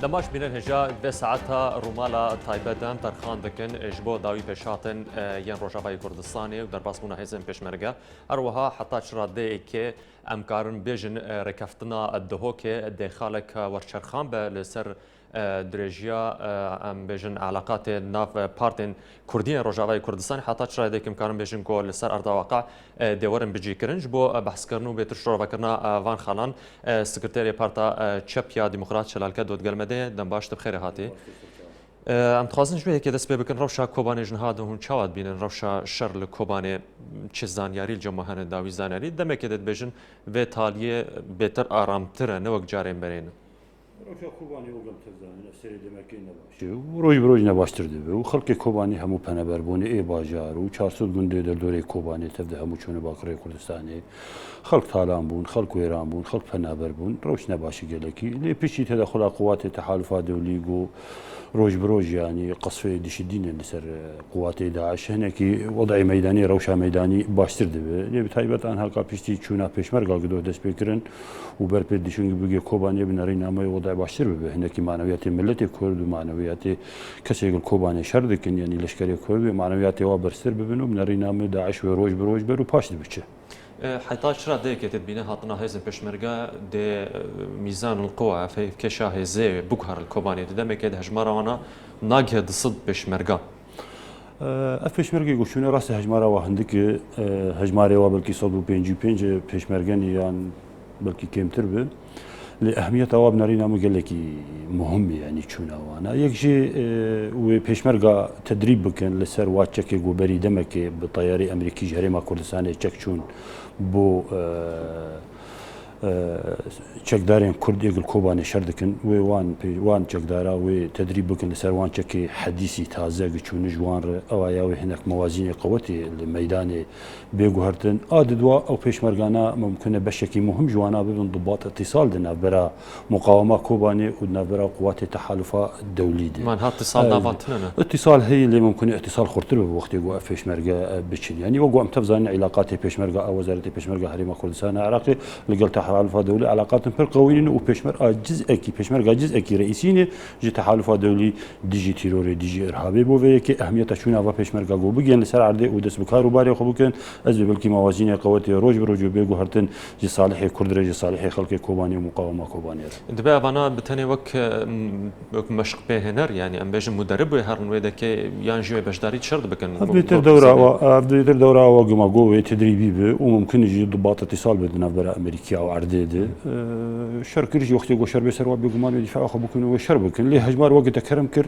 دماش بين الهجاء بساعتها رومالا تايبدان ترخان دكن اجبو داوي بشاتن ين روجاباي كردستاني ودرباس مونا هزم بشمرقه اروها حتى شرا ديكي امكارن بيجن ركفتنا الدهوكي دخالك ورشرخان بلسر دريجيا ام بيجن علاقات ناف بارتن كردين روجاباي كردستان حتى شرا ديك امكارن بيجن كو لسر ارض واقع دورن بجي كرنج بو بحث كرنو بتشرو بكرنا فان خالان سكرتيري بارتا تشابيا ديمقراط شلالكه دود قلمده دم باش بخير هاتي ام تخازن شويه كده دست بكن روشا كوباني جنهاد هون چاواد بين روشا شر لكوباني چزان ياري الجمهان داوي زانري دم كده بيجن و تاليه بهتر آرامتر نوك جارين برين روشا كوباني وقم تزان السري دمكين نباش وروج بروج نباشتر دبه وخلق كوباني همو پنبربوني اي باجار و 400 گنده در دوره كوباني تبدا همو چونه باقري كردستاني خلق طالان بون خلق ويران بون خلق پنبر بون روش نباشي گلكي لي بيشي تدخل قوات التحالفات دولي روج بروج يعني قصف دشدين اللي سر قوات داعش هناك وضع ميداني روشا ميداني باشتر دبه لي بتايبت ان هلقا بيشتي چونا پيشمرگا گدو دست بكرن و برپد دشون بيگه كوباني بنرين اما وضع باشتر به هناك معنويات ملت كرد ومعنويات كسي يقول كوباني شردكن يعني لشكري كرد ومعنويات وابرستر ببنو بنرين اما داعش وروج بروج برو باش دبچه حتى شرا ديك تدبينه هاتنا هزم بشمرقه دي ميزان القوى في كشا هزي بكهر الكوباني دم كده هجمره وانا ناجه ضد بشمرقه پێشمەرگی گوشتونە ڕاستە هەژمارەوە هەندێک هەژمارەوە بەڵکی 155 پێشمەرگەنی یان بەڵکی کێمتر بن لێ ئەهمیەتەوە بنەڕی نامەگەلێکی مهمی ینی چووناوانە یەکژێ وێ پێشمەرگا تەدریب بکەن لەسەر واچەکێک و بەری دەمەکێ بە تەیاری ئەمریکی هەرێما کوردستانی چەک چوون بۆ چەکدارێن کورد ئێگل کۆبانێ شەر دەکەن وێ وان چەکدارا وێ تەدریب بکەن لەسەر وان چەکێ حەدیسی تازە گچوونە جوانڕێ ئەوایاوێ هێنک مەوازینی قەوەتی لە مەیدانێ بێگو هەرتن ئاددووە ئەو پێشمەرگانە ممکنە بەشێکی مهم جوانە ببن ضباط اتصال دنابەرە مقاومە کۆبانێ و دنابەرە قوواتی تەحالوفا دەولی دێ من هات اتصال داواتنە اتصال هەیە لێ ممکنە اتصال خورتر بە وەختی گوە پێشمەرگە بچین ینی وەگو ئەم تەبزانین علاقاتی پێشمەرگە ئەو وەزارەتی پێشمەرگە هەرێما کوردستان عێراقی لەگەڵ تحالف دولي علاقات بر قويين وبيشمر جزء بيشمر جزء رئيسي جي تحالف دولي ديجي تيروري ديجي ارهابي بو ويك اهميته شنو وا بيشمر جو بيجن لسر عرضي ودس بكارو باري خو بكن از بلكي موازين قوتي روج بروج بيجو هرتن جي صالحي كرد جي صالحي خلق كوباني مقاومه كوباني دبا انا بتاني وك مشق به هنر يعني ام بيجن مدرب هرن ويدك يانجي بشداري شرط بكن افضل دوره وقما جو تدريبي وممكن يجي ضباط اتصال بدنا برا امريكا او عرديده شر كرجي وقت يقول شر بيسر وبيقومان يدفع اخو بكون وشر بكن ليه هجمار وقت كرم كر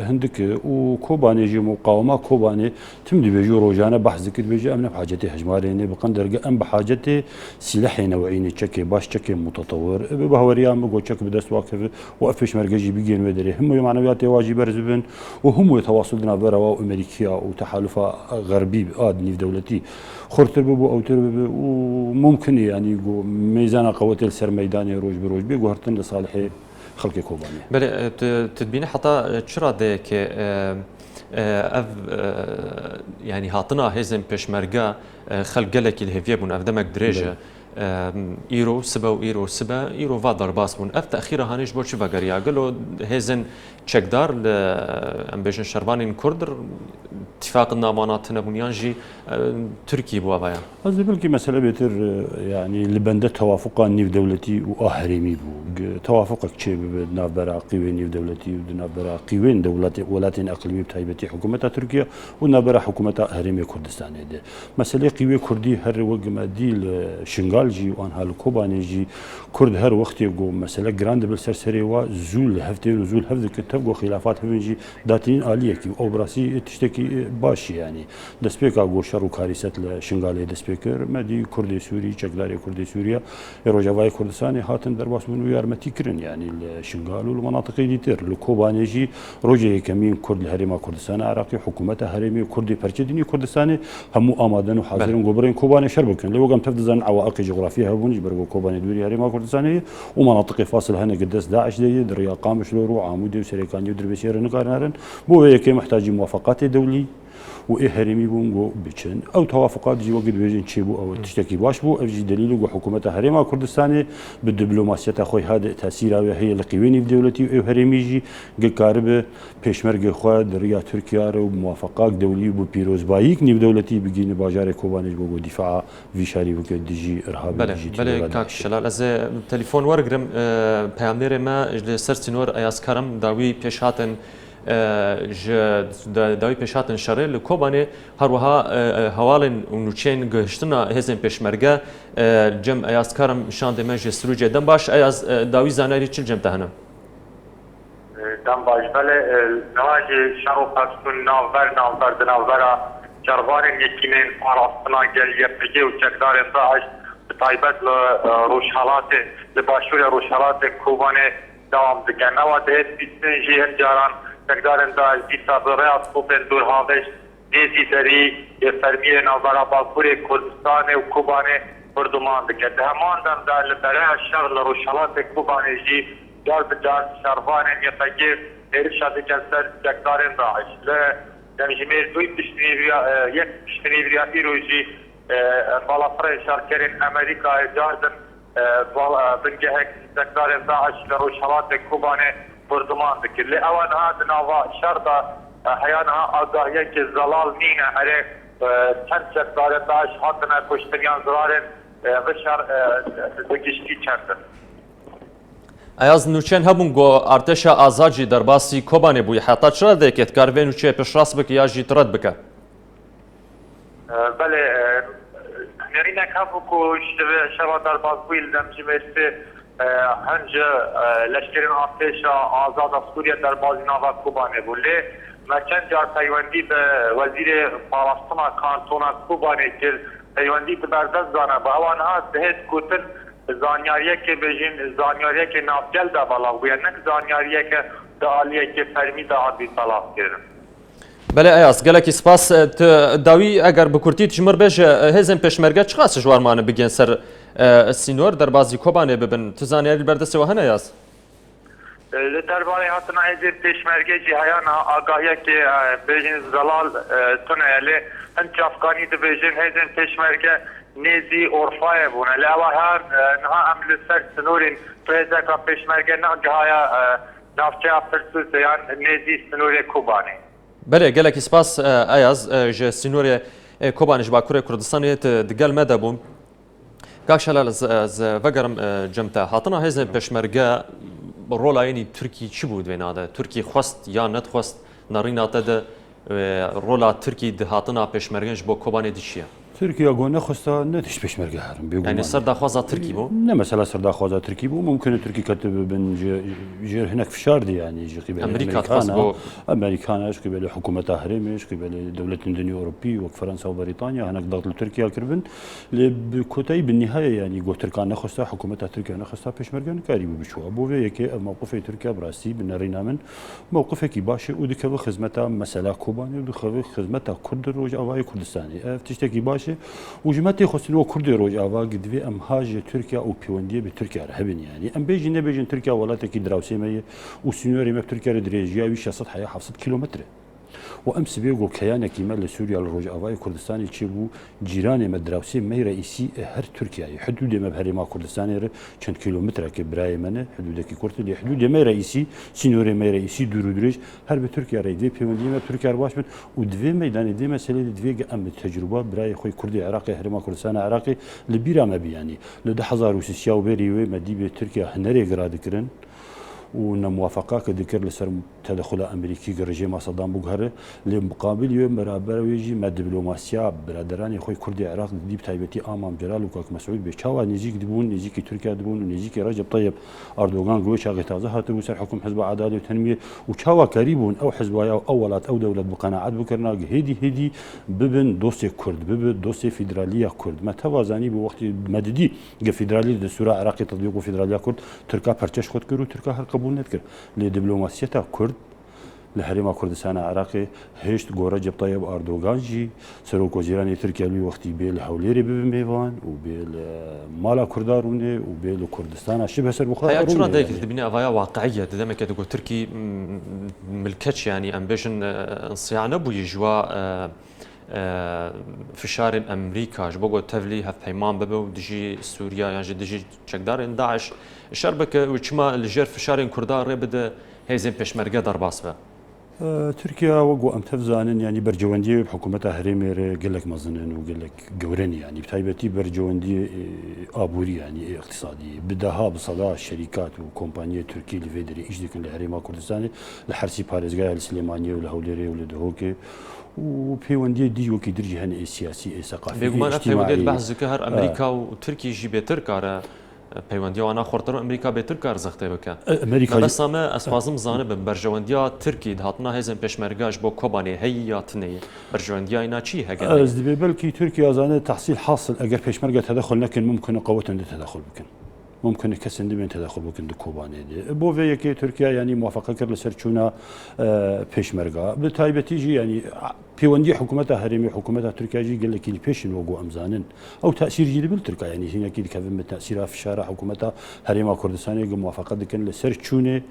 هندك وكوباني يجي مقاومه كوباني تمدي بيجي روجانا بحث ذكر بيجي امن بحاجتي هجمارين بقندر ام بحاجتي سلاح نوعين تشكي باش تشكي متطور بهوريان بقول تشك بدست واقف وقفش مرجي بيجين ودري هم معنويات واجب رزبن وهم يتواصلنا برا امريكا وتحالف غربي نيف دولتي خرتر ببو او تربو وممكن يعني ميزان قوه السر ميداني روج بروج بيجو هرتن لصالح خلق كوباني بل تدبيني حتى شرا ديك اف يعني هاتنا هزم بشمرقه خلق لك الهفيه بن افدمك دريجه ايرو سبا وايرو سبا ايرو فادر باسمون اف تاخير هانيش بو شفا غريا قالوا هزن تشكدار ام بيجن شربانين كردر اتفاق النامانات نبونيانجي تركي بو ابايا قصدي بلكي مساله بيتر يعني لبنده توافق نيف دولتي واهريمي بو توافقك شي بدنا براقي وين نيف دولتي ودنا براقي وين دولتي ولاتين اقليمي بتايبتي حكومه تركيا ودنا برا حكومه اهريمي كردستان دي مساله قوي كردي هر وقما ديل شنغال جي وان هالكوباني جي كرد هر وقت يقو مساله جراند بالسرسري وزول هفتين وزول هفذ كتبقوا خلافات هفنجي داتين اليكي او براسي تشتكي باشي يعني دسبيك اقو شر وكارثه لشنغالي دسبيكر مدي كردي سوري چكداري كردي سوريا روجاواي كردستاني هاتن درباس من ويارمتي كرن يعني الشنغال والمناطق ديتر الكوباني جي روجي كمين كرد الهريما كردستان عراقي حكومه هريمي كردي برچديني كردستاني هم امادن وحاضرين غبرين كوباني شربكن لو قام تفدزن عوائق جغرافيه هبونج برغو كوباني دوري هريما كردستاني ومناطق فاصل هنا قدس داعش دي دريا قامش لورو عمودي وسريكاني ودربسير نقارنارن بو هيك محتاج موافقات دولي و ئێ هەرێمی بوون بۆ بچن ئەو توافقات جی وەگە دوێژین چێ بوو ئەوە تشتێکی باش بوو ئەوژی دلیل و حکوومەتە هەرێما کوردستانی بە دیبلۆماسیەتە خۆی هادە تاسیراوێ هەیە لە قیوێنی دەوڵەتی و ئێو هەرێمیژی گەکارە بە پێشمەرگە خوا دەڕیا تورکیاە و موافقاک دەولی بۆ پیرۆزباییک نیودەوڵەتی بگینە باژارێک کۆبانێک بۆ دیفاع ویشاری بکە دژی بەێ کاک شەلال ئەز تەلیفۆن وەرگرم پەیامنێرێ مە لەسەر سینۆر ئەیاسکارم داوی پێشهاتن داوی پێشهاتن شەڕێ لە کۆبانێ هەروەها هەواڵێن نوچێن گەشتنە هێزن پێشمەرگە جەم ئەیاسکارم شان دێمەژێ سروجێ دەم باش ئەیاز داوی زاناری چ جەمتە هەنە دەم باش بەێ نواژێ شەڕ و پەستون ناوبەر دناوبەرە جەڕوارên yekînên parastina gel yekpêkê û çekdarên Daeş bi taybet li Rojhelatê li başûrê Rojhelatê Kobanê dewam dikin. Ewa dihêt bîstin jî hin caran çekdarên Daeş dîsa bi rêya topên Dûrhaveş nêzî derî yê fermiyê navbera Bakurê Kurdistanê û Kobanê birduman dike. Di heman dem de li bereya şer li Rojhelatê Kobanê jî car bi car şervanên yekpêkê êrişa dikin ser çekdarên Daeş. Yani jimêr doy yek piştînî îrojî balafirê şarkerên Amerîkayê cardin bingehek sekdarên Daeş li Rojhelatê Kobanê birduman dikir. Lê ew niha di nava şer de heya niha agahiyekê zelal nîne erê çend sekdarên Daeş hatine kuştiriyan zirarên vi şer di giştî çendin. ئەیاز نوچێن هەبوون گۆ ئارتێشە ئازاجی دەرباسی کۆبانێ بووی حتا چرا دەکێت کارێ نوچێ پێشڕاست بکە یاژی تڕەت بکە بەێ نێرینێک هەبوو و شەوا دەرباز بووی دەمجیێسێ هەنج لەشکرین ئارتێشە ئازادە سووریا دەربازی ناوا کوبانێ بوو لێ مەچەند جار پەیوەندی بە وەزیرێ پاراستنا کانتۆنا کوبانێ کرد پەیوەندی بەردەست دانە بە ئەوان هات دەهێت کوتن زانیاریەکێ بێژین زانیاریەکێ ناوگەل دا بەڵاو بووە نەک زانیاریەکە داعالیەکێ فەرمی داهاتی بەڵاوکردن بەێ ئەیاز گەلێکی سپاس داوی ئەگەر بکورتی ژمر بێژە هێزن پێشمەرگە چقاس ژوارمانە بگەن سەر سینۆر دەربازی کۆبانێ ببن تو زانیاری بەردەستەوە هەنە یاز li derbarê hatina hêzên pêşmergê jî heya niha agahiyekê bêjin zelal tune lê hin çavkanî dibêjin hêzên pêşmerge nêzî orfayê bûne lê ewa her niha em li ser sinûrên hêzeka pêşmerge negihaya navçeya Firsûsê yan nêzî sinûrê Kobanê. بەێ gelekî spas ئەیاز ji sînorê Kobanê ji Bakurê Kurdistanê digel me de bûn Kak Şelal vegerim cemte hatina hêzên pêşmerge rolayên Tirkî çi bû divênade Tirkî xwest ya nedxwest nerîna te de rola Tirkî di hatina pêşmergên ji bo Kobanê dişiye تركيا قلنا خستا ندش بيشمرقة هرم يعني سرداخوازا تركي بو؟ لا مثلا سرداخوازا تركي بو ممكن تركي كتب بن جير هناك في شاردي يعني جي قبل امريكا تخص بو امريكان ايش قبل حكومة هرمش قبل دولة الدنيا الاوروبيه وفرنسا وبريطانيا هناك ضغط لتركيا كربن بكوتاي بالنهايه يعني جو تركيا نخستا حكومة تركيا نخستا بيشمرقة قريب بشو ابو في موقف تركيا براسي بنرينا من موقفك باشي ودك خدمتها مساله كوباني ودك خدمتها كرد روج اواي كردستاني تشتكي باشي وجماعتي خصني وكردي روج اوا قدوي ام هاج تركيا او بيونديه بتركيا رهبن يعني ام بيجي نبيجي تركيا ولاتك دراوسي مي وسنوري ما تركيا دريجيا ويش سطح 700 كيلومتر وامس بيقول كيانك يمال لسوريا لروج اواي كردستان تشيبو جيران مدراوسي مي رئيسي هر تركيا حدود ما بهري ما كردستان چند كيلومتر كبراي منه حدودك كورت لي حدود ما رئيسي سينوري ما رئيسي دورودريج هر بتركيا ريدي بيوندي ما تركيا رواش من ودفي ميدان دي مساله دفي ام التجربه براي خوي كردي عراقي هرما كردستان عراقي لبيرا ما يعني لده حزار وسيا وبري مدي بتركيا هنري غرادكرن ونموافقة كذكر لسر تدخل أمريكي كرجيم صدام بوغهر لمقابل يوم برابر ويجي مع دبلوماسيا برادران خوي كردي عراق ديب تايبتي امام جلال وكاك مسعود بيشاوا نيزيك دبون نيزيك تركيا دبون ونيزيك رجب طيب اردوغان قوي شاغي تازه هاتو سر حكم حزب عداله وتنميه وشاوا قريبون او حزبايا او اولات او دوله بقناعات بكرنا هدي ببن دوسي كرد ببن دوسي فيدراليه كرد ما توازني بوقت مددي فيدراليه دستور عراقي تطبيق فيدراليه كرد تركا برچش خود كرو تركا هر قبول نکرد لی دیپلماسیتا کرد لهريما كردستان عراقي هشت جورا جب طيب أردوغان جي سروك وزيران تركيا لي وقتي بيل هوليري بميفان وبيل مالا كرداروني وبيل كردستان شبه سر بخار هيا شو رديك تبني أفايا واقعية دائما كده تقول تركي ملكتش يعني أمبيشن صيانة بيجوا فشار أمريكا جبوا تفلي هفهمان ببو دجي سوريا يعني دجي شكدار داعش الشربك وشما الجير فشار كردار بده هيزين بيشمرقة درباس به تركيا وقو أم تفزانن يعني برجواندي بحكومتها هريمير قال لك مزنن وقال لك جورني يعني بتايبتي برجواندي آبوري يعني اقتصادي بدها بصدى الشركات وكومبانية تركيا اللي فيدري إيش ذيك الهريمة كردستاني لحرسي باريزجاي السليمانية والهوليري والدهوكي وبيوندي دي وكي درجي هن سياسي ثقافي اجتماعي بيوندي بحث ذكر أمريكا وتركيا جي بيتركار پیوندی آنها خورتر امریکا بهتر کار زخته بکه. امریکا بس ما اسفازم زانه به برجواندیا ترکی دهاتنا هزن پیشمرگاش با کوبانی هیاتنی برجواندیا اینا چی هگه؟ از دبی بلکی ترکیا زانه تحصیل حاصل اگر پیشمرگا تدخل نکن ممکنه قوة تدخل بکن. ممكن كسن دبين تدخل بكن دكوباني دي بوفي كي تركيا يعني موافقه كر لسرچونا بيشمرغا بتايبتي جي يعني بيوندي حكومتها هرمي حكومتها تركيا جي قال لك اللي بيشن وقو امزانن او تاثير جديد بالتركيا يعني هنا كي كفم تاثيرها في الشارع حكومتها هرمي كردستان موافقه دكن لسرچونه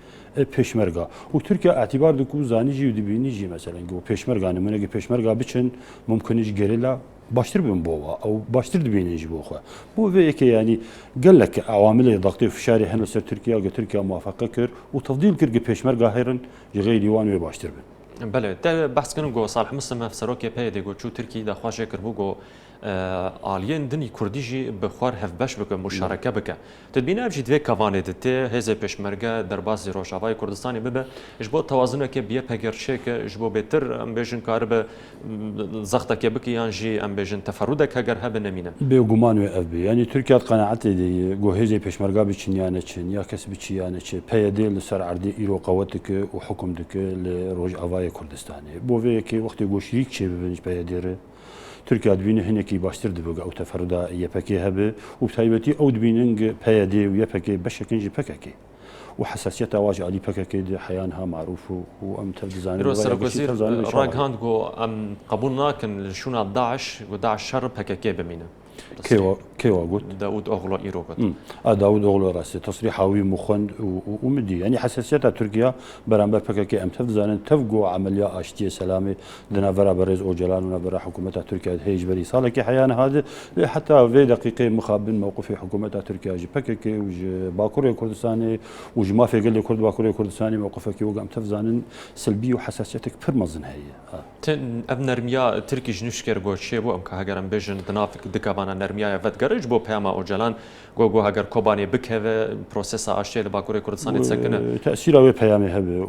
بيشمرغا وتركيا اعتبار دكو زاني جي ودبيني جي مثلا جو بيشمرغا نمونه بيشمرغا بچن ممكن يجي جريلا باشتر بين بوا او باشتر دبين يجيبوا اخوه بو فيك يعني قال لك عوامل ضغطي في شارع هنا سر تركيا قال تركيا موافقه كر وتفضيل كر بيشمرغا هيرن غير ديوان باشتر بين بله ده بحث كانوا جو صالح مسلم في سروكي بيدي جو شو تركي دا خواجه كربو جو آلين دني كرديجي بخوار هفبش بك مشاركه بك تدبينا بجي دوي كوانه دته هزه پشمرگه درباز روشاوای کردستانی ببه اجبو توازن که بیا پگرشه که اجبو بهتر ام بيجن کار به زغطه که بك يانجي ام بيجن تفرده كگر هب نمینه به گمان و اف يعني تركيا قناعت دي جو هزه پشمرگه بچنيانه چن یا کس بچيانه چ پیاده لسر عرض ایرو قوتك وحكمك لروج اوای کردستانی بو وی که وقت گو شریک چه ببنج پیاده تركيا دبينه هناكي باشتر دبقى او تفردا يبكي هبه وبتايبتي او دبيننج بيادي ويبكي بشكنجي بككي وحساسيتها واجه علي بككي حيانها معروف وام تفزان روسر وزير راغاند جو ام قبولنا كان شونا داعش وداعش شر بككي بمينه كيوا قلت داود أغلو إيروغت داود أغلو راسي تصريحاوي مخن ومدي يعني حساسيتها تركيا برامبر بككي ام تفزان تفقو عملية اشتي سلامي دنا فرا برز اوجلان ونبرا حكومتها تركيا هيج بري صالك حيان هذا حتى في دقيقه مخابن موقف حكومتها تركيا جي بككي وج باكوري كردستاني وج ما في قال كرد باكوري كردستاني موقفك وقام تفزان سلبي وحساسيتك برمزن هي تن ابنرميا تركي جنشكر گوشي بو ام كهاگرم بيجن دنافك دكابانا نرميا فتگرج بو پیاما اوجلان گو هاگر کوباني بكه بروسيس اشتي باكوري كردستاني تسكنه تاثيره و پیامي هبه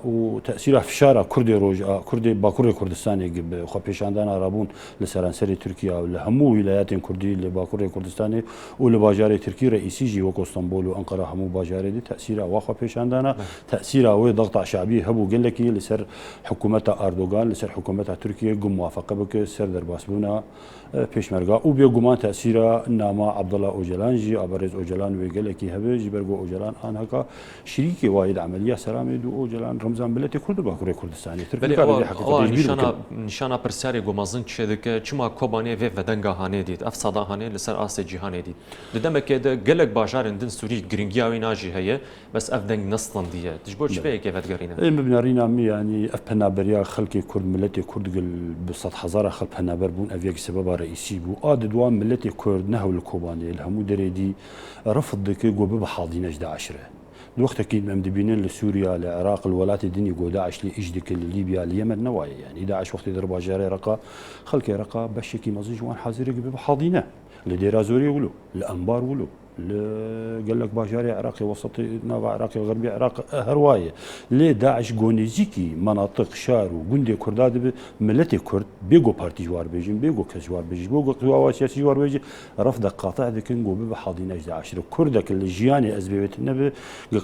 وتاثيره فشاره كردي روج كردي باكوري كردستاني خو پیشاندان رابون لسرانسري تركيا ولا همو ولايات كردي اللي باكوري كردستاني ولا باجاري تركيا رئيسي جي وكو اسطنبول وانقره همو باجاري دي تاثيره واخو پیشاندان تاثيره و ضغط شعبي هبو قال لك لسر حكومتها اردوغان لسر حكومتها تركيا قم موافقه بك سر درباسبونا پیشمرگا او بیا گمان تاثیر نامه عبدالله اوجلان جی ابرز اوجلان و قال لك هبه جبرگو اوجلان ان هكا شريك وايد عمليه سلامه دو اوجلان رمضان بلتي كرد باكوري كردستاني تركيا حقيقه نشانه برساري گومازن چدك چما کوباني و ودنگا هانه دید افساده هانه لسر آس جهان دید ددم كده گلک باجارن دن سوري گرینگیاوی ناجی هي بس افدنگ نصلن ديه تجبر شبيه كيف تقرينا مبنارينا يعني افنابريا خلقي كرد ملتي كرد بسط هزار خلق فنابر بون افيك سبب رئيسي بو دوام ملتي كرد نهو الكوباني الهمو دريدي رفض دك جو بحاضين اجدا عشره الوقت اكيد ممدبينين لسوريا للعراق الولات الدنيا جو داعش لاجدك ليبيا اليمن نوايا يعني داعش وقت يضرب جاري رقا خلقي رقا بشكي مزيج وان حاضر بحاضينه لديرازوري ولو الانبار ولو قال لك باجاري عراقي وسطي نوع عراقي غربي عراق هروايه ليه داعش جونيزيكي مناطق شار وجندي كرداد ملتي كرد بيجو بارتي جوار بيجين بيجو كجوار بيجي بيجو قوى سياسي جوار بيجي رفض قاطع ذيك نجو بحاضين اجدا عشر كردك اللي جياني ازبيت النبي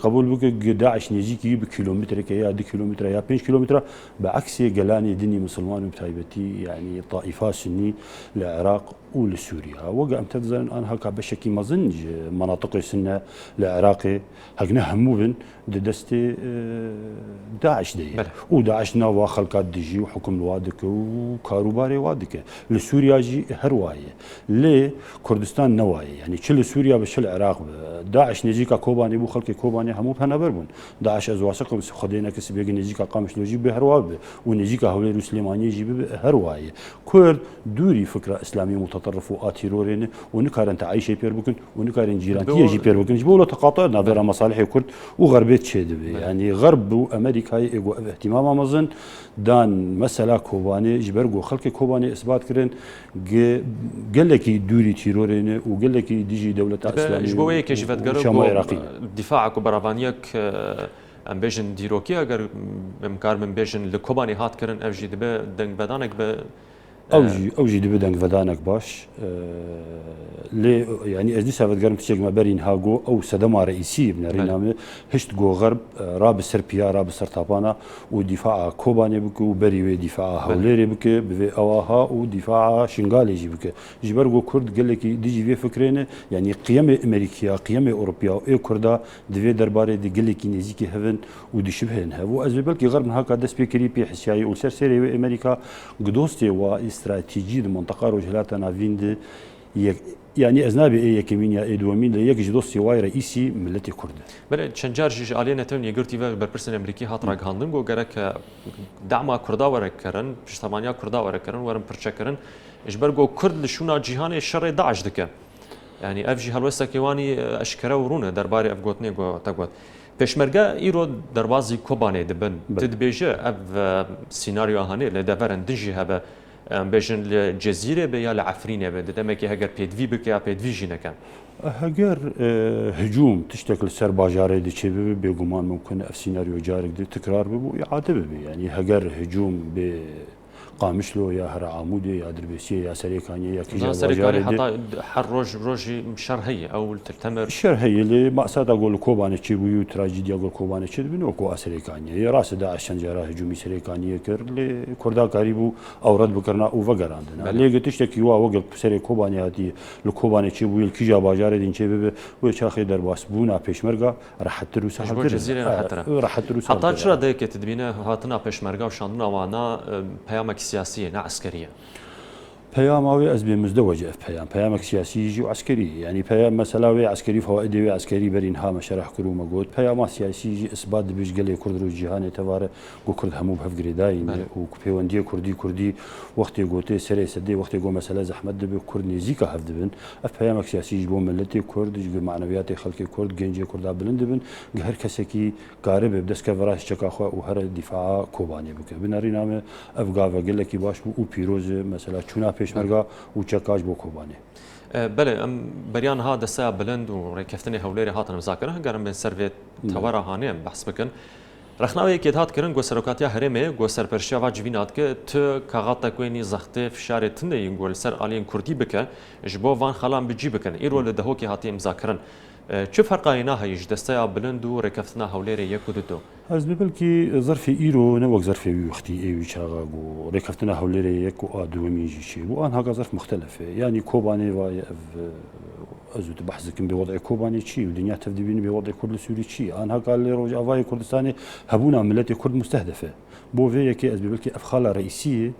قبول بك داعش نيزيكي بكيلومتر كيا دي كيلومتر يا 5 كيلومتر بعكس قلاني دني مسلمان بتايبتي يعني طائفه سني العراق ولسوريا وقع امتدزن أنها كبشكي مزنج مناطق سنة العراقي هجنا هموبن دستي داعش دي وداعش نوا خلقات ديجي وحكم الوادك وكاروباري وادك لسوريا جي هرواية ليه كردستان نواية يعني كل سوريا بشل العراق داعش نجيكا كوباني بو خلق كوباني هموب هنا بربون داعش ازواسق بس خدينا كسبيجي نجيكا قامش لوجي بهرواب ونجيكا هولي روسليماني جي بهرواية كرد دوري فكرة إسلامية متطرف وآتيرورين ونكارن تعيش بير بكن ونكارن جيرانتية جي بير بكن جبوا له تقاطع نظر مصالح كرد وغربيت شيء يعني غرب وأمريكا يجوا اهتمام مزن دان مسألة كوباني جبرجو خلق كوباني إثبات كرن قال لك دوري تيرورين وقال لك ديجي دولة إسلامية جبوي كشفت قرب دفاعك وبرافانيك ام بيجن ديروكي اگر امكار من بيجن لكوباني هات كرن افجي دبه دنگ بدانك ب اوجي دبه دنگ بدانك باش لي يعني ازدي سافت قرم تشيك ما برين هاغو او سدما رئيسي بن رينامه هشت جو غرب راب سربيا راب سرطابانا ودفاع كوباني بك وبري دفاع هوليري بك بفي اواها ودفاع شنغالي جي بك جبرغو كرد قال لك ديجي في فكرين يعني قيم امريكيه قيم اوروبيه اي كردا دفي درباري دي قال لك نزيكي هفن ودي شبهنها وازبلكي غرب هكا دس بكري بي حسياي وسرسري امريكا قدوستي واستراتيجيه المنطقه رجلاتنا فيند يعني أزنابي يكمينيا إدوامين ليك جدوسي واي رئيسي ملتي كرد. بله شنجار جيش علينا تون يقرتي في بربرسن أمريكي هات راج هاندم جو جرك دعم كردا وركرن بجتماعية كردا وركرن ورم برشكرن إجبر جو كرد لشونا جهان الشر داعش دكه. يعني أفجي هالوسط كيواني أشكره ورونه درباري أفقوتني جو تقوت. پشمرگا ایرو دروازی کوبانه دبن تدبیجه اف سيناريو هاني لدفرن دجي هبه بيجن الجزيره بيا العفرينه بده دمك هاجر بيدفي بك يا بيدفي جينكا هاجر هجوم تشتكل سر باجاره دي شبه بيغمان ممكن اف سيناريو جارك دي تكرار بو اعاده بي يعني هاجر هجوم ب قامشلو يا هر عمودي يا دربيسيه يا سريكانيه يا كيجا سريكانيه حتى حر روج شرهيه او تلتمر شرهيه اللي مقصد اقول كوبانه تشيبو تراجيديا اقول كوبانه تشيبو وكو سريكانيه يا راس داعش شنجره هجومي سريكانيه كر لي كردا قريبو اورد بكرنا وفقر عندنا اللي تشتكي وا وقت سري كوبانه هاتي لكوبانه تشيبو الكيجا باجار دين تشيبو وشاخي درباس بونا بيشمرغا راح تروس راح تروس حتى شرا ديك تدبينه هاتنا بيشمرغا وشاندنا وانا بيامك سياسية نا عسكرية. بياماوي أزبي مزدوجة بيامك سياسي يجي وعسكري يعني بيام مسلاوي عسكري فوائدي عسكري برينها مشارح كرو مجود بيام سياسي يجي إثبات بيش قلي كرد روجيهاني تباره جو كرد همو بهفجري داين وكبيوندي كردي وقت يقولي سري سدي وقت يقول مسألة زحمة دبي كرد نزيكا هفدبن بيامك سياسي يجي ملتي كرد يجي معنويات خلق كرد جنجي كرد بلندبن جهر كسكي قارب بدس كفراش شكاخوا وهر الدفاع كوباني بك بناري نامه أفقا فقل لك باش وبيروز مثلا شونا پێشمەرگا و چەکاش بۆ کۆبانێ. بله ام بریان ها دسته بلند و ریکفتنی هولیری هاتن مذاکره هنگرم بین سرویت توارا هانیم بحث بکن. رخناوی که هات کردن گو سرکاتیا هرمه گو سرپرشیا و جوینات که تو کاغات تکوینی زخته فشار تنده گو سر آلین کردی بکن جبو وان خلام بجی بکن ایرو لده که هاتی مذاکرن. چه فرقی نه هیچ دسته بلند و ریکفتنا هولیری یک و دو. از ببلکی ظرف ایرو نوک ظرف وقتی ایوی چاقا گو ریکفتنا هولیری یک و آدو میجی چی و آنها ظرف مختلفه يعني كوباني و أزود بحثكم بوضع كوباني شيء ودنيا تفديبين بوضع كرد سوري شيء أنا قال لي روج أفاي كردستاني هبونا ملتي كرد مستهدفة بوفي كي أزبيبلكي أفخالة رئيسية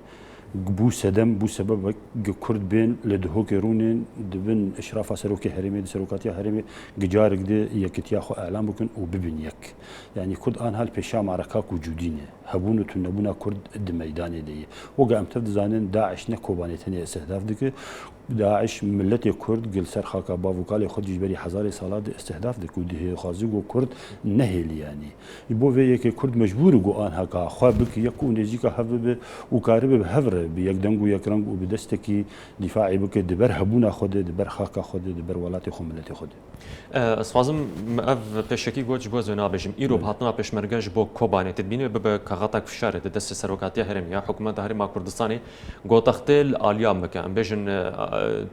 بو سدم بو سبب كرد بين لدهوك رونين دبن إشراف سروكي هرمي سروكاتي هرمي جارك دي يكتياخو إعلام بكن وببن يك يعني كرد آن هال بيشا معركة وجودينه هبونو تنبونا كرد الدميداني دي وقام تفدزانين داعش نكوباني تاني استهداف دك داعش ملتي كرد قل سر خاكا بافوكالي خد جبري حزاري صلاة استهداف دك وديه خازوق كرد نهل يعني يبو في يك كرد مجبور جو آن هكا خوابك يكون يجيك هبب وكارب بهفر بيك دنگو يكرنگ وبدستكي دفاعي بك دبر هبونا خد دبر خاكا خد دبر ولاتي خو ملتي خد اسفازم اف بشكي گوج بوز نابجم ايرو بهاتنا پشمرگاج بو كوباني تدبينه بب كغاتك فشار دست سروكاتي هرم يا حكومه هرم كردستاني گو تختل اليام مكان بجن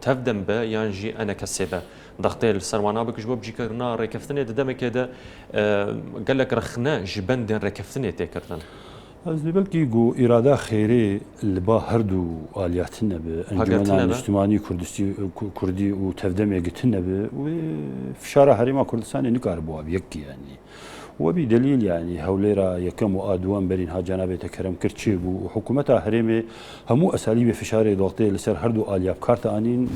تفدم به يانجي انا كسبه ضغطي سروانا بك جواب جيكرنا ركفتني دمك كده قال لك رخنا جبندن ركفتني تكرتن از بلکی گو اراده خیری لبا هر دو آلیاتنا به انجمن اجتماعی کردی و تفدم یکتنا به و فشار حریم کردستان نکار بوا یکی یعنی وبدليل يعني هوليرا يكم وادوان برين ها جناب تكرم كرتشيب وحكومتها هرمي همو اساليب فشار ضغطي لسر هردو الياب كارت انين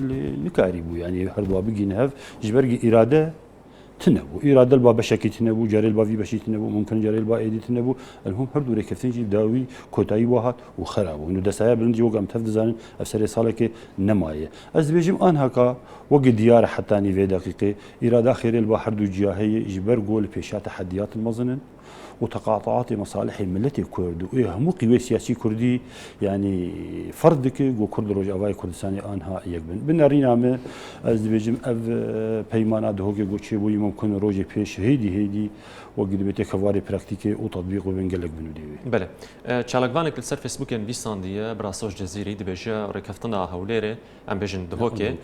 نكاريبو يعني هردو بيجي نهف جبرجي اراده تنبو اراده الباب شكي تنبو جاري الباب في بشي تنبو ممكن جاري الباب ايدي تنبو المهم هردو ركفتين جيب داوي كوتاي واحد وخرابو انه دسايا بلندي وقام تفدزان افسر صالك نمايه از بيجم ان هكا وقت ديار حتى ني في دقيقه اراده خير الباب هردو جاهي جبر قول بيشات تحديات المظنن وتقاطعات مصالح الملة الكرد وهم قوى سياسي كردي يعني فردك وكرد رجاوي كردستاني انها يقبل بنارينا ما از بيجم اف بيمانا دهوكي غوتشي بو ممكن روجي بيش هيدي وقد بيتي كواري براكتيكي وتطبيق وبنقلك بنودي بله چالکوانك لسر فيسبوك ان ويسانديه براسوش جزيري دبيجا ركفتنا هوليره ام بيجن دهوكي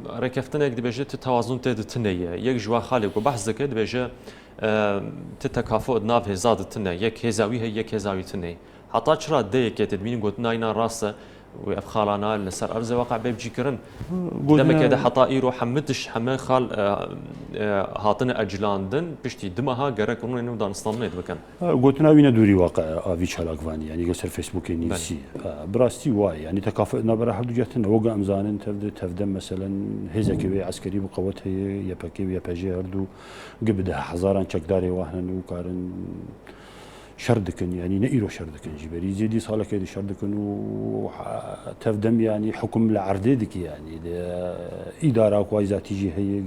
ركفتنا دبيجا توازن تدتنيه يك جوا خالق وبحث ذكر دبيجا تتكافؤ ناف هزاد تنه يك هزاوي هي يك هزاوي تنه حتى چرا ديك تدبين قلت ناينا راسه وافخالانا لسر ارز واقع بيجي كرن دم كده حتى ايرو حمدش حما خال هاتنا اجلاندن بشتي دمها غرك انه دانستان ميد بكن قلت وين دوري واقع افي شالاكواني يعني قصر فيسبوك نيسي براستي واي يعني تكافؤنا برا حد جاتنا وقع امزان تفدم مثلا هزكي عسكري بقوته يبكي يبجي هردو قبدها حزاران تشكداري واحنا وكارن شردكن يعني نئيرو شردكن جبري زيدي صالك يدي شردكن وتفدم يعني حكم العرديدك يعني إدارة كويسة تيجي هي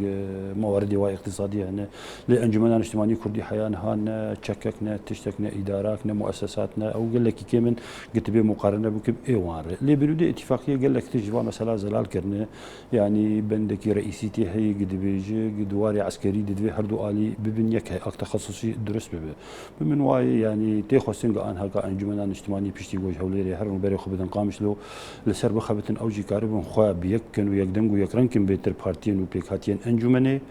موارد واقتصادية هنا لأنجمنا الاجتماعي كردي حيان هان تشككنا تشتكنا إداراتنا مؤسساتنا أو قال لك كمان قلت بيه مقارنة بكب إيوان اللي برودي اتفاقية قال لك تجوا مثلا زلال كرنا يعني بندك رئيسيتي هي قد بيجي قدواري عسكري ددوي هردو آلي ببنيك هي أكتر تخصصي درس بمن واي يعني تيخوسين قان هكا انجمنا اجتماعي بيشتي وجه هوليري هرن بري خبتن قامش له لسر بخبتن اوجي كاربن خوا بيكن ويقدنغ ويكرنكن بيتر بارتين وبيكاتين انجمني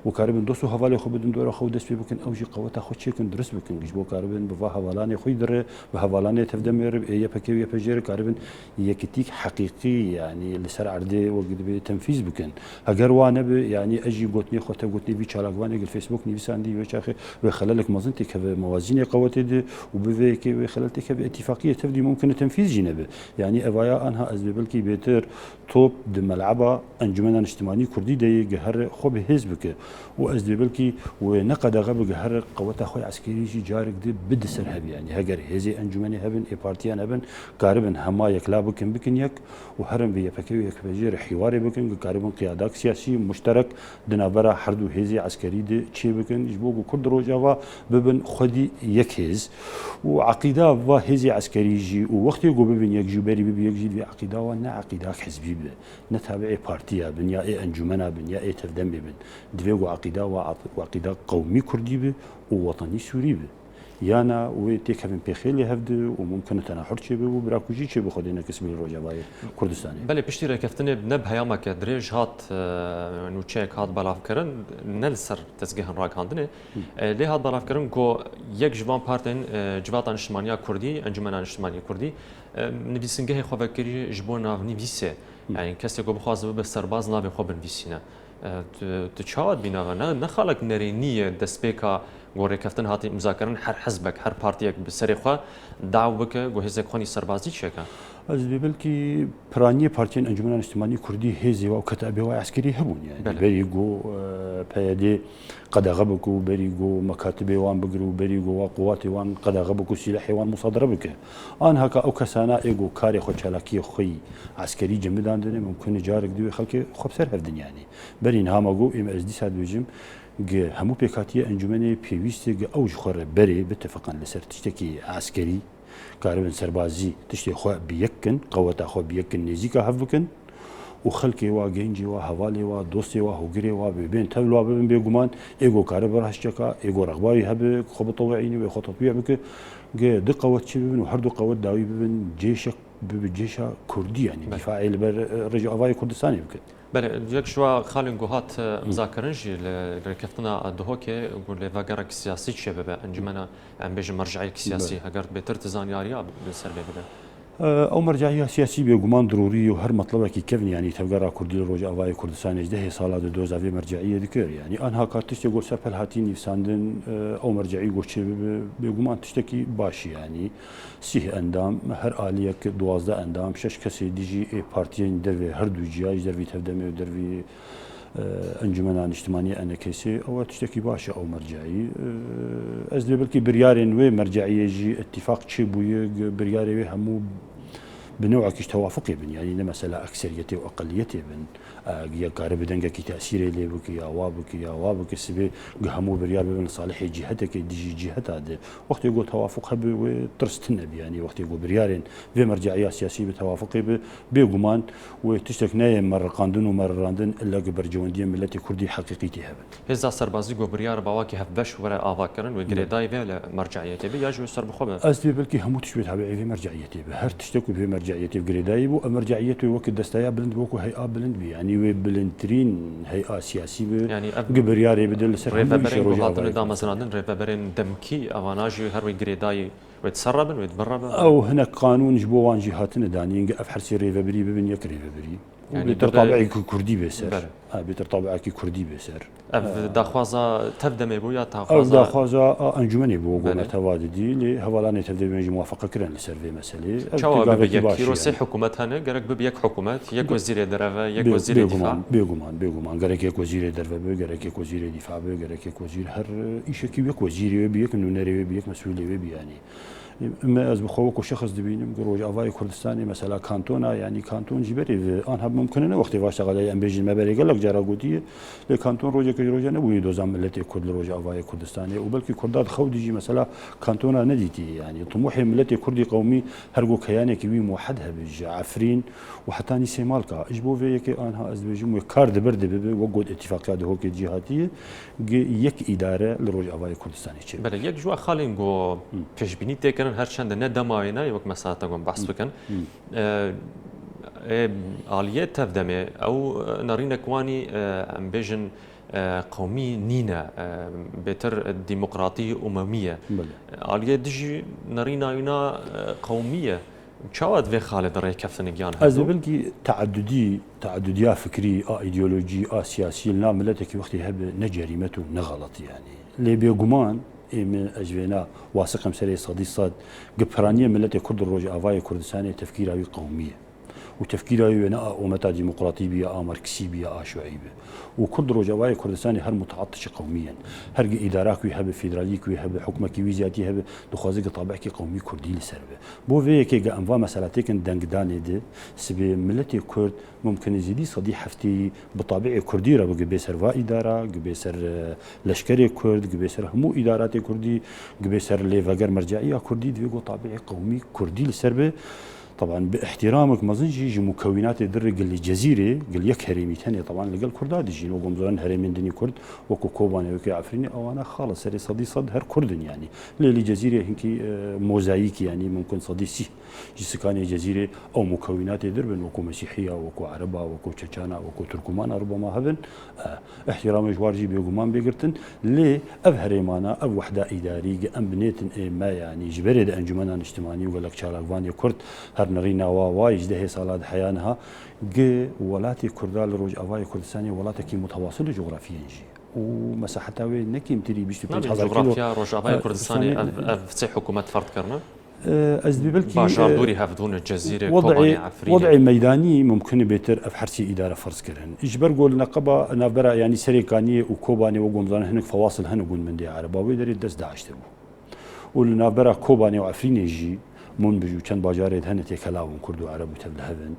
وكاربن دوسو حواله خبتن دور خو دس بكن اوجي قوته خوشيكن درس بكن جبو كاربن بفا حوالاني خوي در بحوالاني تفدمر اي بكي بجير كاربن يكتيك حقيقي يعني لسر عرضي وقد بتنفيذ بكن اگر وانا يعني اجي قوتني خوته قوتني في شالاغواني الفيسبوك نيفساندي وشاخي وخلالك مازنتك موازين قوتي وبذيك وخلالتك باتفاقية تفدي ممكن تنفيذ جنبه يعني أفايا أنها أزبلكي بيتر توب دملعبة أنجمنا اجتماعي كردي دي جهر خب حزبك وأزبلكي ونقد غب جهر قوات أخوي عسكري جارك دي بد سرهب يعني هجر هزي أنجمني هبن إبارتيان هبن كاربن هما يكلابكن بكن يك وهرم بيفكروا يكبجير حواري بكن كاربن قيادات سياسي مشترك دنابرا حردو هزي عسكري دي تشي بكن جبوك كرد روجاوا ببن خدي يكهز وعقيدة وهزي عسكري جي ووقت يقول ببن يجي بري ببي يجي في عقيدة ونا عقيدة حزبي نتابع بارتيا بن يا إيه أنجمنا بن يا إيه تفدم بن دفعوا عقيدة وعقيدة قومي كردي ووطني سوري به يانا وتيكفن بخيل هفد وممكن تناحر شيء وبراكوجي شيء بخدينا كسب الرجاوي كردستاني بله بشتي ركفتني بنب هياما كدريج هات نوتشيك هات بلاف كرن نلسر تسجيهن راك هاندني ليه هات بلاف كرن كو يك جوان بارتين جواتان اجتماعية كردي انجمنا اجتماعية كردي نبيسنجه خو فكري جبونا نيفيسه يعني كسي كو بخواز بسرباز نابي خو بنفيسينا تشاهد بينا نخلق نرينيه دسبيكا گوره کفتن هاتی مذاکرن هر حزبك هر پارتیک بسریخوا دعو بک گوهزه خونی سربازی چکا از بلکی پرانی پارتین انجمن اجتماعی کردی هزی و کتابی و عسکری هبون يعني بری گو پیاده قدغه بکو بری گو مکاتب وان بگرو بری گو قوات وان قدغه بکو سلاح وان مصادره بک آن هکا او کسانا ایگو کاری خود چالاکی خوی عسکری جمدان دنه ممکن جارک دوی خلک خوب سر هفدن يعني برین هامگو ام از دی ساد بجم همو بيكاتية انجمني بيويستي اوج خور بري باتفاقا لسر تشتكي عسكري كاربن سربازي تشتي خو بيكن قوات خو بيكن نزيكا هفكن وخلكي وا جنجي وا حوالي وا دوستي وا هوغري وا بين تبلوا بين بيغمان ايغو كاربر هشكا ايغو رغباي هب خو طوعيني وخو تطبيع بك دي قوات شبن وحردو قوات داوي بين جيشك بجيشة كردي يعني دفاعي لرجع أفاي كردستاني بكت. بله یک شوا خالن گوهات مذاکرنجی لرکفتنا دهوکه گول لواگرک سیاسی چه ببه انجمنا ام بیج مرجعی سیاسی هگر بهتر تزانیاریا بسر ببه او مرجعيه سياسيه بيقومان ضروري وهر مطلبك كيفني يعني تبقى كردي الروج افاي كردستان اجده سالات دوز افي مرجعيه ذكر يعني انها كارتش يقول سربل هاتيني ساندن او مرجعي قوش بيقومان تشتكي باشي يعني سيه اندام هر اليك دوازده اندام شش كسي دي جي اي بارتيين دربي هر دو جياج دربي تبدمي دربي انجمنان اجتماعية أنا كيسي أو تشتكي باشا أو مرجعي أزلي بلكي بريارين وي مرجعية جي اتفاق شي بوي برياري وي همو بنوع كيش توافقي بن يعني مسألة أكثريتي وأقليتي بن يا قارب دنجا كي تأثيري لي بك يا وابك سبي همو بريار بن صالح جهتك دي جهة هذا وقت يقول توافق هب وترست النبي يعني وقت يقول بريارين في مرجعية سياسية بتوافقي بيقومان وتشتك نايم مر قاندون ومر راندن إلا برجوندية ملتي كردي حقيقيتي هبن هذا سربازي جو بريار بواكي هفبش ولا آفاكرن وجريداي ولا مرجعيتي بيجوا سر بخبر أزلي بلكي همو تشبه تابعي في مرجعيتي هر تشتكوا في مرجعيتي في جريداي بو مرجعيتي وقت دستايا بلند بوكو هيئة بلند بي يعني وبلندرين هيئة سياسية يعني قبرياري بدل سر ريفابرين وهاتن دا مثلا ريفابرين دمكي أواناجي هروي جريداي ويتسربن ويتبربن أو هنا قانون جبوان جهاتنا دانيين أفحرسي ريفابري ببن يك ريفابري يعني بيتر طابعي كردي بيسر بيتر طابعي كردي بيسر داخوازا تبدا مبويا تاخوازا داخوازا انجمني بو قونا تواددي لي هولاني تبدا بيجي موافقه كرن لسيرفي مسألة جواب بيك روسي حكومتها قالك بيك حكومات يك وزير درافا يك وزير دفاع بيغمان قالك يك وزير درافا قالك يك وزير دفاع قالك يك وزير هر شيء بيك وزير بيك نونري بيك مسؤول بي يعني ما از بخوك وشخص دبينم قروج افاي كردستاني مثلا كانتونا يعني كانتون جبري انا ممكن انا وقت واشتغل ام بيجي ما بالي قال لك جرا قودي لكانتون روجا كروجا نبوي دوزام ملتي كرد روج افاي كردستاني وبلكي كردات خودجي مثلا كانتونا نديتي يعني طموحي ملتي كردي قومي هرقو كياني كبي موحدها بج عفرين وحتى نسي مالكا اجبو في يك انها از بيجي كارد برد وقود اتفاقات هوك جهاتيه يك اداره لروج افاي كردستاني بله يك جوا خالينغو بيشبيني تك هرچند نه دماینه یک مساله تگم بحث بکن آلیت تفدمه او نرین کوانی ام بیژن قومی نینا بهتر ديمقراطية أممية آلیت دیجی نرین اینا قومیه شواد في خالد رأي كفن جان هذا بلكي تعددية فكري ايديولوجي سياسي لنا ملتك وقت هب نجريمته نغلط يعني لي بيقومان من أجونا واثق مسألة صاد قبرانية ملة كرد الروج أفاي كردستاني تفكير قومية وتفكير بناء ومتى ديمقراطي بيا ماركسي بيا شيوعي وكرد الروج أفاي كردستاني هر متعطش قوميا هر إدارات ويهب فيدرالي ويهب حكومة كويزياتي هب دخوازق طابعك قومي كردي لسربه بو في كي أنواع مسألتك دنق داني ده سبي ملة كرد ممكن يزيد صدي حفتي بطابع كردي راه بيسر وإدارة بيسر لشكري كرد بيسر همو إدارات كردي بيسر ليفاجر مرجعية كردي ديجو طابع قومي كردي لسربه طبعا باحترامك ما زنجي مكونات درق اللي جزيره قال يك هريمي ثانيه طبعا اللي قال كرداد يجي وقوم زمان هريمين دني كرد وكو كوباني وكي عفريني او انا خالص سري صدي صد هر كردن يعني اللي جزيره هيك موزايك يعني ممكن صدي سي سكان جزيره او مكونات درب وكو مسيحيه وكو عربه وكو تشانا وكو تركمان ربما هبن احترام جوارجي بيقومان بيقرتن ليه هريمانا او وحده اداري ام بنيتن ما يعني جبرد انجمنان اجتماعي وقال لك شارلفاني كرد نرينا وايجده صالات حيانها ولاتي كردال روج افاي كردستاني ولاتي متواصله جغرافيا جي ومساحتها نكيم تري بيش في جغرافيا روج افاي كردستاني في حكومه فرد كرنا ازدي بلكي باشار دوري هافدون الجزيره كوباني عفريني وضعي ميداني ممكن بيتر افحرسي اداره فرز كرن اجبر قول نقبه نابرا يعني سريكاني وكوباني وقومزان هنك فواصل هنقول من دي عرباوي دري دس داعش تبو والنابرا كوباني وعفريني جي منبج وكان باجاريد هن تيكلاون كرد وعرب وتبل هذن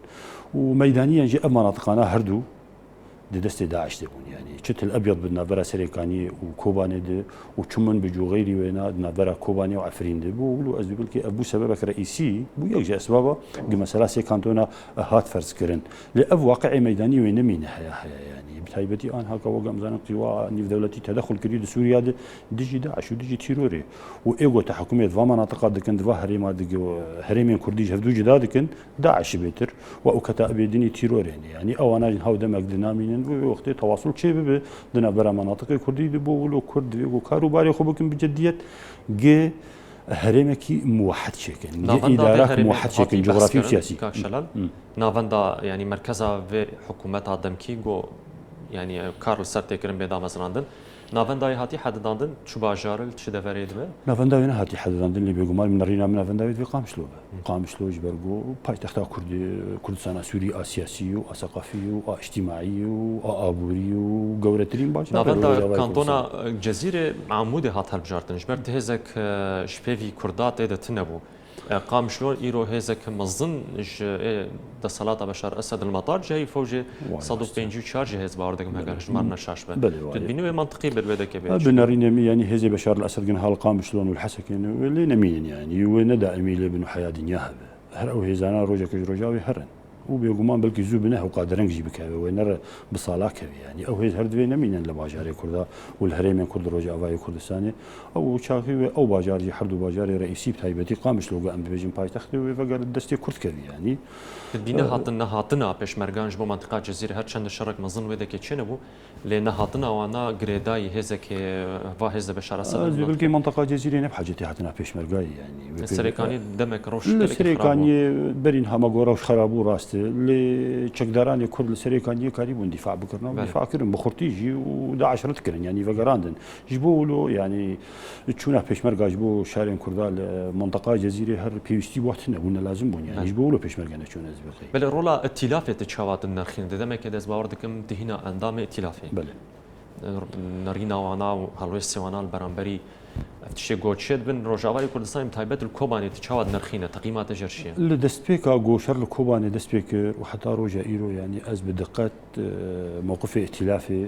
وميدانيا جاء مناطقنا هردو دەستی داعش دەبوون ینی چت الأبيض بالنافبەرە سەرێکانی و کۆبانێ دێ و چمن بجو غیری وێنا نافبەرە کۆبانێ و ئەفرین دێ بوو و ئەس بلکە ئەبوو سەبەبەکە رئیسی بوو یەکجا ئەسبابە گمەسەلا سێ کانتۆنا هات فەرزکردن لێ ئەو واقعی مەدانی وێ نەمینە هەیە ینی بتایبەتی ئان هاکەوە گەمزانم قیوا نیودەوڵەتی تەدەخل کردی لە سووریا دژی داعش و دژی تیرۆرێ و ئێگۆ تەحکومێت وا مناطقا دکن دوا هەرێما هەرێمێن کوردیش هەفتوو جدا دکن داعش بێتر و ئەو کەتا ئەبێدنی تیرۆرێنی ینی ئەواناژن هەودەمەک دنامینن و وەختی تەواصل چێ ببێ دنابەرە مناطقی کوردی دبۆ ولۆ کورد و کاروباری خۆ بکن بجدیت گێ هەرێمێکی موحد شێکن ئیدارە موحد شێکن جغرافی و سیاسی کاکشەلال ناوەندا ینی مرکزا وێ حکوومەتا دەمکی گۆ ینی کار لەسەر تێکردن بێدا مەزراندن ناوەندای هاتی حەدداندن چ باژارل چ دەڤێت بێ ناوەنداوی نەهاتی حەدداندن لێ بێگومان من ڕینا ناوەنداویت قامشلۆ بە قامشلۆژ بەرگۆ پایتەختا کوردستانە سووری ئاسیاسی و ئاسەقافی و ئاجتیماعی و ئابووری و گەورەترین باش ناوەندا کانتۆنا جەزیرێ عمودێ هات هەڵبژاردن ژبەر هێزێک شپێوی کوردات تێدە تنەبوو قامشلۆ ئیرۆ هێزێک مەزن دەسەڵاتە بەشار ئەسەد المەطار جای فەوجێ 154 هێز باوەڕ دەکەم هەگەر ژمار نەشاش بە بینوێ منطقی بەروێ دەکە بێت بنەڕینەمی ینی هێزێ بەشار لە ئەسەدگن هەڵ قامشلۆن و الحەسەکەن لێ نەمینن ینی وێ نەدائمی لێ بن و حیا دنیا هەبێ هەر ئەو هێزانە ڕۆژێکەش ڕۆژاوی هەرن و بێگومان بەلکی زوو بنە و قادرەنگژی بکەوێ نەرە بساڵاکەوی ینی ئەو هێز هەردوێ نەمینن لە باژارێ کووردا و لە هەرێمێن کورد ڕۆژ ئاوای کوردستانی ئەو چاکیوێ ئەو باژاری هەردوو باژاری ڕئیسی تایبەتی قامشلۆگە ئەم بێژین پایتەختی وێ بەگەر دەستی کورد کەوی ینی بینە هاتن نەهاتنە پێشمەرگانش بۆ منطقا جەزیرە هەر چەندە شەڕێک مەزن وێ دەکێت چێ نەبوو لێ نەهاتنەوانە گرێدایی هێزێکی وا هێزە بەشار ئەسەد بلکە منطقا جەزیرە نە حاجەتی هاتنە پێشمەرگای ینی سەرەکانی دەمێک ڕۆژ سەرەکانی بەرین هەمەگۆڕە و خرابوو ڕاستە لێ چەکدارانی کورد لە سەرەکانی کاری بوون دیفاع بکردنەوە دیفاعکردن بە خورتیژی و داعشرت کردن ینی بەگەڕاندن ژ بۆ ولۆ ینی چوونە پێشمەرگاش بۆ شارێن کووردا لە منطقا جەزیرە هەر پێویستی وات نەبوون لازم بوون ینی بۆ ولۆ پێشمەرگە نەچوونە زبقی بەلێ ڕۆڵا ئەتیلافێتە چاواتن نرخین دەدەمێکە دەست باوەڕ دەکەم دهینە ئەندامی ئەتیلافی نەڕیناوانە و هەڵوێ سێوانال بەرامبەری تشێ گۆچێت بن ڕۆژاوای کوردستانی تایبەت و کۆبانێتی چاوات نرخینە تەقیماتە ژەرشیە لە دەستپێکا گۆشەر لە کۆبانێ دەست پێ کرد و حتا ڕۆژە ئیرۆ ینی ئەس بدقت مووقفی ئەتیلافێ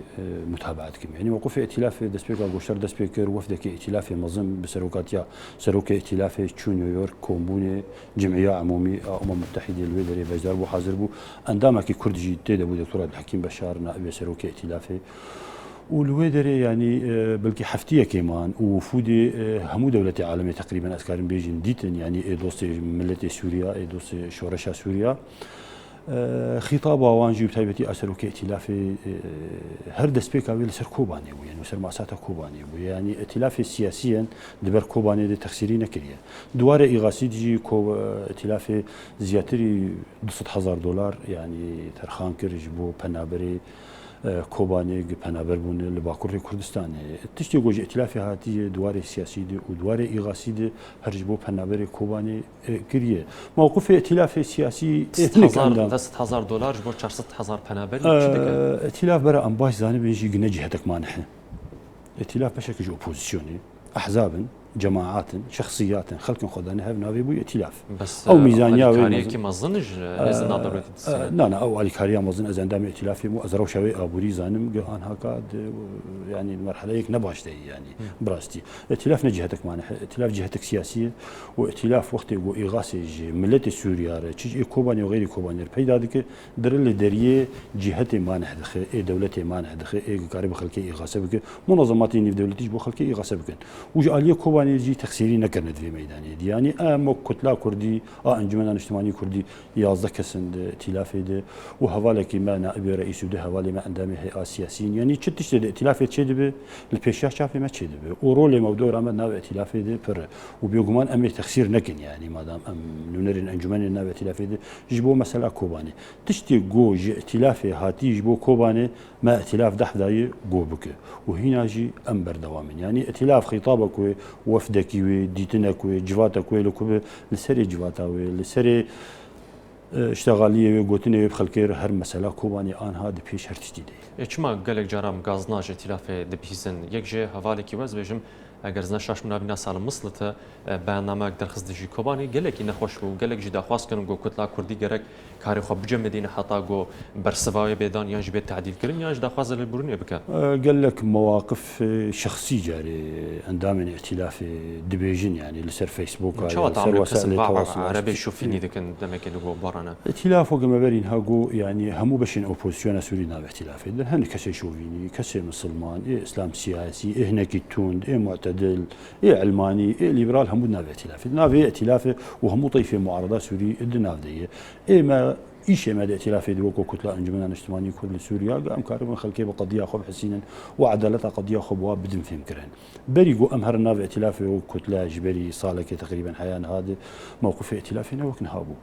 متابعات کرد ینی مووقفی ئەتیلافێ دەستپێکا گۆشەر دەست پێ کرد وەفدێکی ئەتیلافێ مەزم بەسەرۆکاتیا سەرۆکی ئەتیلافێ چوو نیویۆرک کۆمبوونێ جمعیە عمومی ئەمە متحیدی لێ دەرێ بەشدار بوو حاضر بوو ئەندامێکی کوردیی تێدا بوو دکتۆر عەبدولحەکیم بەشار نائبێ سەرۆکی ئەتیلافێ و لێ دەرێ ینی بلکی هەفتیەکێمان و وفودی هەموو دەوڵەتی عالمی تقریبا ئەسکارم بێژین دیتن ینی ئێدۆسی ملەتی سووریا ئێدۆسی شۆڕەشا سووریا خیتاب ئاوانجی و تایبەتی ئەسەرۆکی ئەتیلافی هەر دەستپێکاوی لەسەر کۆبانێ بوو ینی سەر ماساتە کۆبانێ بوو ینی ئەتیلافی سیاسیەن دەبەر کۆبانێ دە تەخسیری نەکردە دوارە ئیغاسی دژی ئەتیلافی زیاتری 200,000 دلار ینی تەرخان کردش بۆ پەنابەری کۆبانێک پەنابەر بوون لە باکوڕی کوردستانی تشتی گۆژی ئەتیلافی هاتیە دوارێ سیاسی دێ و دوارێ ئیغاسی دێ هەرج بۆ پەنابەری کۆبانێ کردیە مووقفی ئەتیلافی سیاسی 100,000 دلار بۆ 400,000 پەنابەر ئەتیلاف بەرە ئەم باش زانە بێژی گنە جهتێکمان هەیە ئەتیلاف بەشێکش ئۆپۆزیسیۆنی ئەحزابن جماعات شخصيات خلق خداني هاف نافي بو ائتلاف او ميزانيه كي ما ظنش از نظريه لا او علي كاريا ما ظن از اندام ائتلافي مو ازرو شوي ابوري زانم جهان هكا يعني المرحله هيك نباش يعني براستي ائتلاف نجهتك معنا ائتلاف جهتك سياسيه وائتلاف وقت واغاثه ملت سوريا تشي كوباني وغير كوباني بيدا دك در اللي دريه جهتي ما نحدخ اي دولتي ما نحدخ اي قريب خلكي اغاثه بك منظمات في دولتي بو خلكي اغاثه بك وجاليه كوباني جي تخسيري نكرند في ميداني يعني ام كتله كردي انجمن الاجتماعي كردي 11 كسند ائتلافي ده وهوالك ما نائب رئيس ده هوالي ما عندما هيئه سياسيين يعني تشتش ائتلافي تشدبه البيشاش شافي ما تشدبه ورول موضوع رمى نائب ائتلافي ده بر وبيغمان ام تخسير نكن يعني ما دام ام نونرين انجمن نائب ائتلافي ده جبو مساله كوباني تشتي جو ائتلافي هاتي جبو كوباني ما ائتلاف دحداي جو بك وهنا جي امبر دوامن يعني ائتلاف خطابك وفدك ديتنك جواتك لكوب لسري جواتاوي لسري اشتغالية وقوتني بخلكير هر مسألة كوباني آنها دي بيش هر تشتي دي چما گلک جارم گازناج ائتلاف دبیزن یک جه حوالی کی وز بجم اگر زن شش منابینا سال مصلته برنامه درخص دجی کوبانی گلکی نخوش و گلک جدا خواست کنم گو کتلا کردی گرک کاری خوب بجم مدینه حتا گو برسوای بدان یا جبه تعدیل کردن یا جدا خواست للبرونی بکن قال لك مواقف شخصي جاري اندام ائتلاف دبيجن يعني لسر فيسبوك شو تعمل وسائل التواصل عربي شوفيني دكن دمك نقول برانا ائتلاف وقما برين هاجو يعني همو بشين اوبوزيسيون سوري ناب ائتلاف هن كسي شوفيني كسي مسلمان إيه اسلام سياسي إيه هناك توند إيه معتدل إيه علماني إيه ليبرال همو ناب ائتلاف وهمو طيفه معارضه سوري الناف دي إيه ما إيش ما ائتلاف دوكو كتلة أنجمنا الاجتماعي كل سوريا قام كارم خلكي بقضية خب حسينا وعدالة قضية خب بدم فهم كرهن بريقو أمهر الناف ائتلاف وكتلة جبري صالك تقريبا حيان هذا موقف ائتلافنا وكن هابو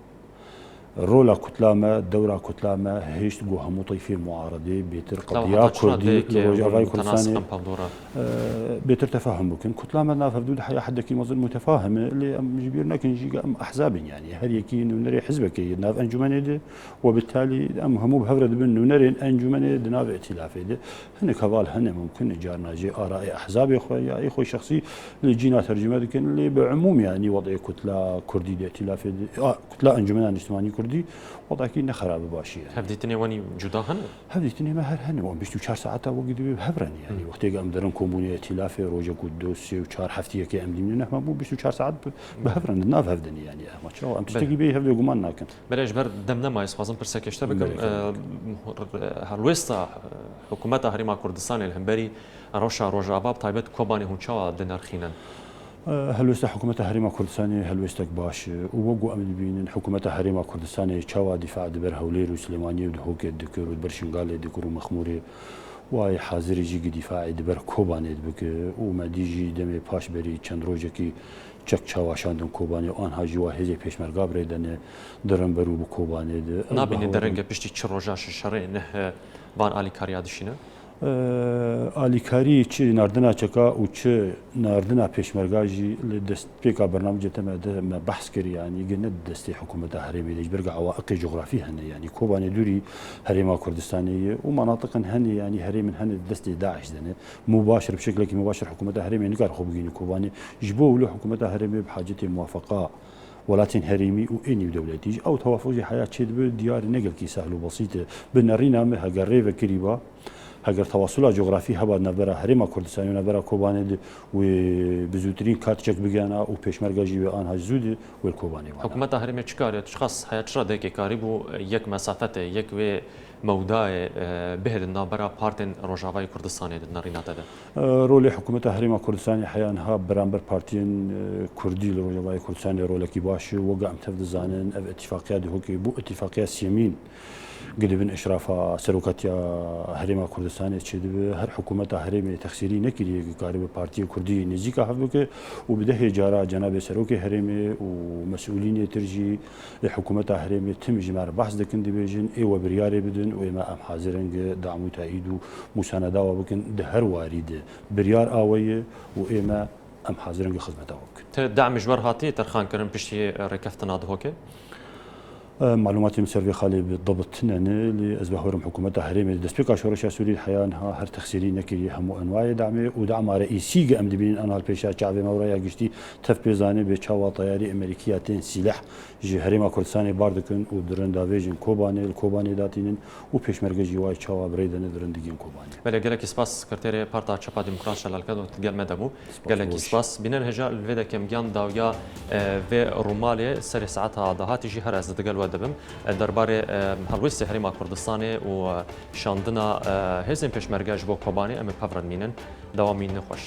رولا كتلامة دورة كتلامة هيش تقول همو طيفين معارضة بيتر قضية كردي لوجافاي كردستاني بيتر تفاهم ممكن كتلامة ناف بدون حياة حد كي مظن متفاهم اللي جبيرنا كنجي أحزاب يعني هل يكين نري حزبك ناف أنجمن دي وبالتالي همو بهفرد بن نري أنجمن ناف ائتلاف دي هن كفال هن ممكن جارنا جي آراء أحزاب يا إخوي شخصي اللي جينا ترجمة لكن اللي بعموم يعني وضع كتلة كردي دي ائتلاف دي كتلة أنجمن الاجتماعي كردي وضع كي نخرب باشي يعني. هفديتني واني جدا هن هفديتني ما هر هن وان بيشتو 4 ساعات وقت بهبرن يعني وقتي قام درن كوموني ائتلاف روجا قدوس و4 هفتيه كي امدين نحن مو بيشتو 4 ساعات بهبرن ناف هفدني يعني ما شاء ام تشتكي بي هفدي قمان ناكن بلاش بر دمنا ما يسخازن برسكشتا بكم هلوستا حكومه هريما كردستان الهمبري روشا روجاباب تايبت كوباني هونچا دنرخينن هلوستا حكومة هريما كردستان هلوستك باش ووقو أمد بين حكومة هريما كردستان شوا دفاع دبر هولير وسليمانية ودهوك الدكور ودبرشنغال الدكور ومخموري واي حاضر يجي دفاع دبر كوباني دبك وما ديجي دمي باش بري چند روجكي چك چاواشاندن كوباني وان هاجي واهزي پیشمرگا بريدن درن برو بكوباني نابين درنگه پشتي چ روجاش شرع نه وان آلی کاریا دشینه آلیکاری چی نردنا چکا و چه نردنا پیشمرگاجی لدست پیکا برنامج تماده ما بحث کری يعني جند دستی حکومت هرمی دیج برگع عوائق جغرافی هنه يعني کوبانی دوری هرما کردستانیه و مناطق هنه يعني هرم هنه دستی داعش دنه مباشر بشكل كي مباشر حكومت هرمی نقار خوب جيني کوبانی جبوا له حكومت هرمی بحاجة موافقة ولكن هريمي وإني بدولتيج أو توافق حياة شد ديار نقل كي سهل وبسيط بنرينا مها قريبة كريبة هاجر تواصل جغرافي هبا نبرة هرما كردستان ونبرة كوباني وبزوترين كاتشك بجانا وبيشمرجي بآن هجزود والكوباني حكومة هرما تشكار تشخص حياة شرا ديك قريب يك مسافته يك و موضع بهر النابرة بارتن روجافاي كردستان النارينات هذا رول حكومة هرما كردستان حيانها برامبر بارتين كردي روجافاي كردستان رولكي باش وقع متفد زانن اتفاقيات هوكي بو اتفاقيات سيمين قدبن إشراف سروكات هرما كردستان تشد هر حكومة هرمي تخسيري نكري قارب بارتي كردي نزيكا هفلوك وبده جارا جناب سروك هرمي ومسؤولين ترجي حكومة هرمي تم جمار بحث دكن دبيجن اي وبرياري بدن وما ام حاضرن دعم تأييد ومساندة وبكن دهر وارد بريار آوية وإما ام حاضرن خدمة وبكن دعم جبر هاتي ترخان كرن بشتي ركفتنا دهوكي معلومات مسرفي خالي بالضبط يعني لأسباب حكومة هرمي دسبيكا شورشة سوري الحيانها هر تخسيري نكري همو أنواع دعمه ودعم رئيسي أم دبين أنا البيشة شعبي مورايا قشتي تفبيزاني بشوا طياري أمريكياتين سلاح جي هرما كردستاني باردكن ودرن دافيجن كوباني الكوباني داتينن وبيش مرجي واي شوا بريدن درن ديجين كوباني. بله قالك إسباس كرتيري بارتا شباب ديمقراط شلالكاد وتقال مدمو قالك إسباس بينن هجا الفيدا كم جان داويا في رومالي سر ساعتها ضهات يجي هرز تقال ودبم درباره هلويست هرما كردستاني وشاندنا هزم پیشمرگاج بو كوباني ام بافرن مينن دوامين نخوش